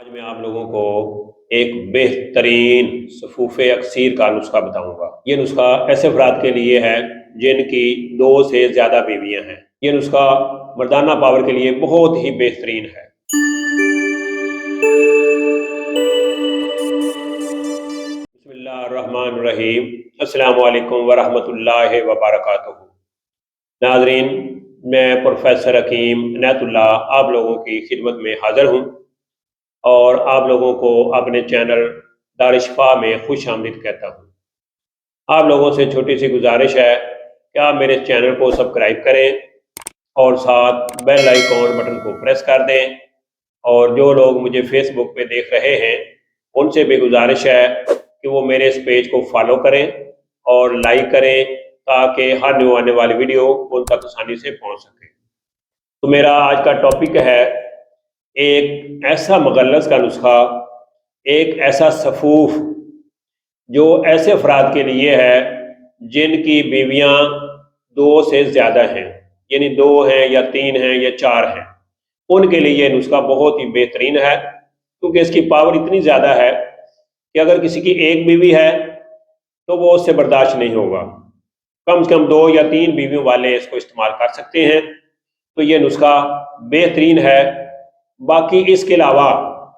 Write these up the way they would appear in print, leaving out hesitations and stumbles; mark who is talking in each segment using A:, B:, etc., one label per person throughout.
A: آج میں آپ لوگوں کو ایک بہترین صفوف اکثیر کا نسخہ بتاؤں گا۔ یہ نسخہ ایسے افراد کے لیے ہے جن کی 2 سے زیادہ بیویاں ہیں۔ یہ نسخہ مردانہ پاور کے لیے بہت ہی بہترین ہے۔ بسم اللہ الرحمن الرحیم۔ السلام علیکم ورحمۃ اللہ وبرکاتہ۔ ناظرین، میں پروفیسر حکیم عنایت اللہ آپ لوگوں کی خدمت میں حاضر ہوں اور آپ لوگوں کو اپنے چینل دار شفا میں خوش آمدید کہتا ہوں۔ آپ لوگوں سے چھوٹی سی گزارش ہے کہ آپ میرے چینل کو سبسکرائب کریں اور ساتھ بیل آئیکن بٹن کو پریس کر دیں، اور جو لوگ مجھے فیس بک پہ دیکھ رہے ہیں ان سے بھی گزارش ہے کہ وہ میرے اس پیج کو فالو کریں اور لائک کریں تاکہ ہر نیو آنے والی ویڈیو ان تک آسانی سے پہنچ سکے۔ تو میرا آج کا ٹاپک ہے ایک ایسا مغلظ کا نسخہ، ایک ایسا صفوف جو ایسے افراد کے لیے ہے جن کی بیویاں 2 سے زیادہ ہیں، یعنی 2 ہیں یا 3 ہیں یا 4 ہیں۔ ان کے لیے یہ نسخہ بہت ہی بہترین ہے، کیونکہ اس کی پاور اتنی زیادہ ہے کہ اگر کسی کی ایک بیوی ہے تو وہ اس سے برداشت نہیں ہوگا۔ کم سے کم 2 یا 3 بیویوں والے اس کو استعمال کر سکتے ہیں۔ تو یہ نسخہ بہترین ہے۔ باقی اس کے علاوہ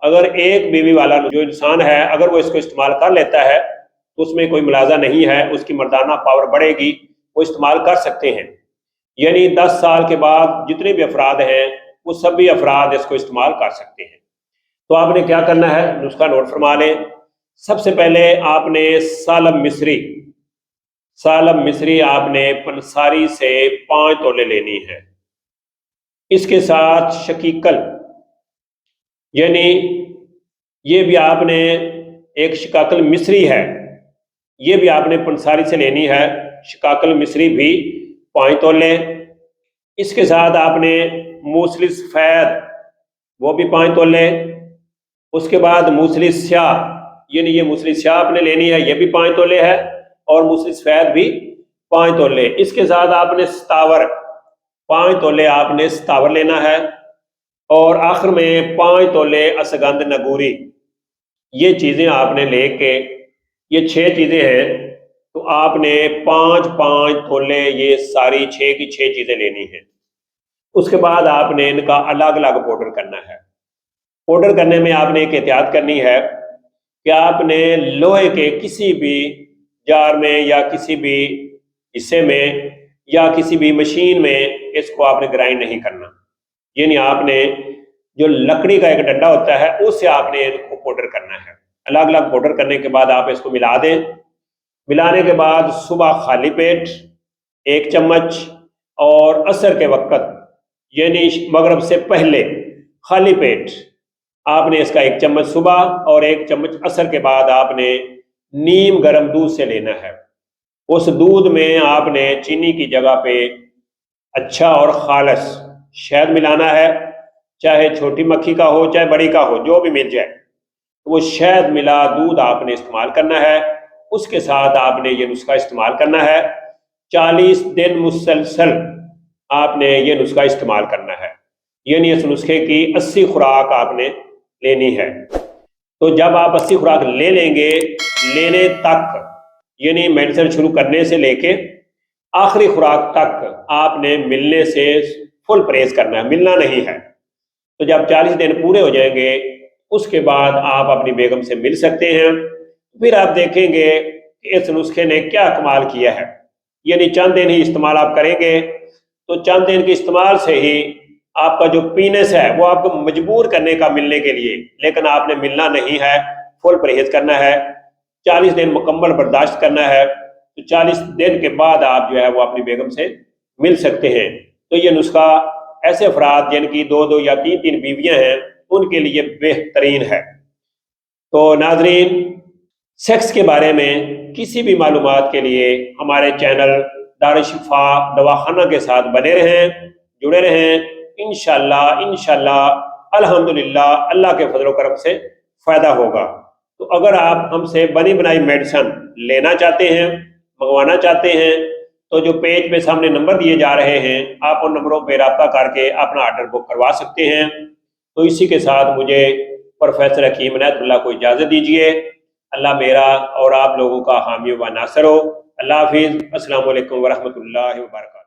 A: اگر ایک بیوی والا جو انسان ہے اگر وہ اس کو استعمال کر لیتا ہے تو اس میں کوئی ملاحظہ نہیں ہے، اس کی مردانہ پاور بڑھے گی، وہ استعمال کر سکتے ہیں۔ یعنی 10 سال کے بعد جتنے بھی افراد ہیں وہ سبھی افراد اس کو استعمال کر سکتے ہیں۔ تو آپ نے کیا کرنا ہے، نسخہ نوٹ فرما لیں۔ سب سے پہلے آپ نے سالم مصری آپ نے پنساری سے 5 تولے لینی ہے۔ اس کے ساتھ شقیقل، یعنی یہ بھی آپ نے ایک شقاقل مصری ہے، یہ بھی آپ نے پنساری سے لینی ہے۔ شقاقل مصری بھی 5 تولے۔ اس کے ساتھ آپ نے موصلی سفید وہ بھی 5 تولے۔ اس کے بعد موصلی سیاہ، یعنی یہ موصلی سیاہ آپ نے لینی ہے، یہ بھی 5 تولے ہے، اور موصلی سفید بھی 5 تولے۔ اس کے ساتھ آپ نے ستاور 5 تولے آپ نے ستاور لینا ہے، اور آخر میں 5 تولے اسگند نگوری۔ یہ چیزیں آپ نے لے کے، یہ 6 چیزیں ہیں، تو آپ نے 5 تولے یہ ساری 6 کی 6 چیزیں لینی ہیں۔ اس کے بعد آپ نے ان کا الگ الگ پاؤڈر کرنا ہے۔ پاؤڈر کرنے میں آپ نے ایک احتیاط کرنی ہے کہ آپ نے لوہے کے کسی بھی جار میں یا کسی بھی حصے میں یا کسی بھی مشین میں اس کو آپ نے گرائنڈ نہیں کرنا۔ یعنی آپ نے جو لکڑی کا ایک ڈنڈا ہوتا ہے اس سے آپ نے ان کو پاؤڈر کرنا ہے۔ الگ الگ پاؤڈر کرنے کے بعد آپ اس کو ملا دیں۔ ملانے کے بعد صبح خالی پیٹ 1 چمچ، اور عصر کے وقت یعنی مغرب سے پہلے خالی پیٹ آپ نے اس کا 1 چمچ صبح اور 1 چمچ عصر کے بعد آپ نے نیم گرم دودھ سے لینا ہے۔ اس دودھ میں آپ نے چینی کی جگہ پہ اچھا اور خالص شہد ملانا ہے، چاہے چھوٹی مکھی کا ہو چاہے بڑی کا ہو، جو بھی مل جائے، وہ شہد ملا دودھ آپ نے استعمال کرنا ہے۔ اس کے ساتھ آپ نے یہ نسخہ استعمال کرنا ہے۔ 40 دن مسلسل آپ نے یہ نسخہ استعمال کرنا ہے، یعنی اس نسخے کی 80 خوراک آپ نے لینی ہے۔ تو جب آپ 80 خوراک لے لیں گے، لینے تک یعنی میڈیسن شروع کرنے سے لے کے آخری خوراک تک آپ نے ملنے سے فل پرہیز کرنا ہے، ملنا نہیں ہے۔ تو جب 40 دن پورے ہو جائیں گے اس کے بعد آپ اپنی بیگم سے مل سکتے ہیں۔ پھر آپ دیکھیں گے کہ اس نسخے نے کیا کمال کیا ہے۔ یعنی چند دن ہی استعمال آپ کریں گے تو چند دن کے استعمال سے ہی آپ کا جو پینس ہے وہ آپ کو مجبور کرنے کا ملنے کے لیے، لیکن آپ نے ملنا نہیں ہے، فل پرہیز کرنا ہے، 40 دن مکمل برداشت کرنا ہے۔ تو 40 دن کے بعد آپ جو ہے وہ اپنی بیگم سے مل سکتے ہیں۔ تو یہ نسخہ ایسے افراد جن کی 2 یا 3 بیویاں ہیں ان کے لیے بہترین ہے۔ تو ناظرین، سیکس کے بارے میں کسی بھی معلومات کے لیے ہمارے چینل دار شفا دواخانہ کے ساتھ بنے رہیں، جڑے رہیں۔ انشاءاللہ الحمدللہ اللہ کے فضل و کرم سے فائدہ ہوگا۔ تو اگر آپ ہم سے بنی بنائی میڈیسن لینا چاہتے ہیں، منگوانا چاہتے ہیں، تو جو پیج پہ سامنے نمبر دیے جا رہے ہیں آپ ان نمبروں پہ رابطہ کر کے اپنا آرڈر بک کروا سکتے ہیں۔ تو اسی کے ساتھ مجھے پروفیسر حکیم عنایت اللہ کو اجازت دیجیے۔ اللہ میرا اور آپ لوگوں کا حامی و ناصر ہو۔ اللہ حافظ۔ السلام علیکم ورحمۃ اللہ وبرکاتہ۔